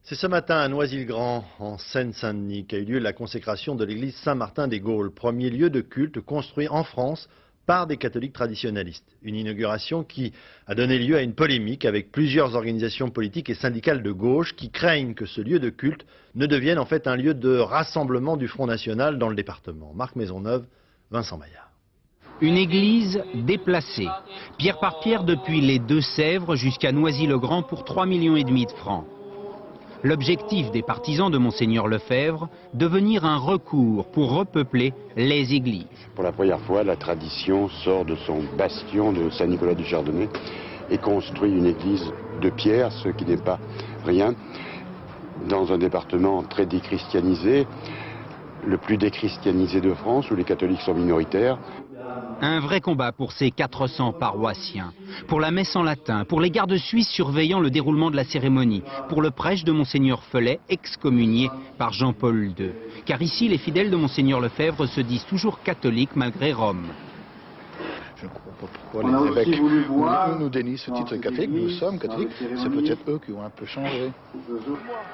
C'est ce matin à Noisy-le-Grand, en Seine-Saint-Denis, qu'a eu lieu la consécration de l'église Saint-Martin-des-Gaules, premier lieu de culte construit en France par des catholiques traditionnalistes. Une inauguration qui a donné lieu à une polémique avec plusieurs organisations politiques et syndicales de gauche qui craignent que ce lieu de culte ne devienne en fait un lieu de rassemblement du Front National dans le département. Marc Maisonneuve, Vincent Maillard. Une église déplacée, pierre par pierre depuis les Deux-Sèvres jusqu'à Noisy-le-Grand pour 3,5 millions de francs. L'objectif des partisans de Monseigneur Lefebvre, devenir un recours pour repeupler les églises. Pour la première fois, la tradition sort de son bastion de Saint-Nicolas-du-Chardonnay et construit une église de pierre, ce qui n'est pas rien, dans un département très déchristianisé, le plus déchristianisé de France, où les catholiques sont minoritaires. Un vrai combat pour ces 400 paroissiens, pour la messe en latin, pour les gardes suisses surveillant le déroulement de la cérémonie, pour le prêche de Monseigneur Felet, excommunié par Jean-Paul II. Car ici, les fidèles de Monseigneur Lefebvre se disent toujours catholiques malgré Rome. Je ne comprends pas pourquoi les évêques nous dénient ce titre catholique. Nous sommes catholiques, c'est peut-être eux qui ont un peu changé.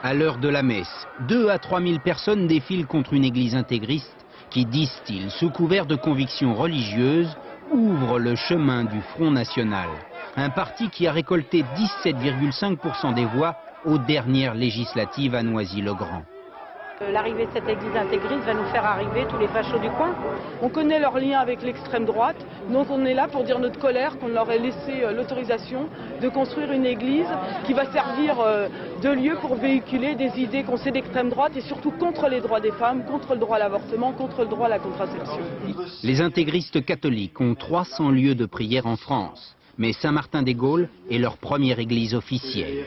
À l'heure de la messe, 2 à 3 000 personnes défilent contre une église intégriste qui, disent-ils, sous couvert de convictions religieuses, ouvre le chemin du Front National. Un parti qui a récolté 17,5% des voix aux dernières législatives à Noisy-le-Grand. L'arrivée de cette église intégriste va nous faire arriver tous les fachos du coin. On connaît leur lien avec l'extrême droite, donc on est là pour dire notre colère qu'on leur ait laissé l'autorisation de construire une église qui va servir de lieu pour véhiculer des idées qu'on sait d'extrême droite et surtout contre les droits des femmes, contre le droit à l'avortement, contre le droit à la contraception. Les intégristes catholiques ont 300 lieux de prière en France, mais Saint-Martin-des-Gaules est leur première église officielle.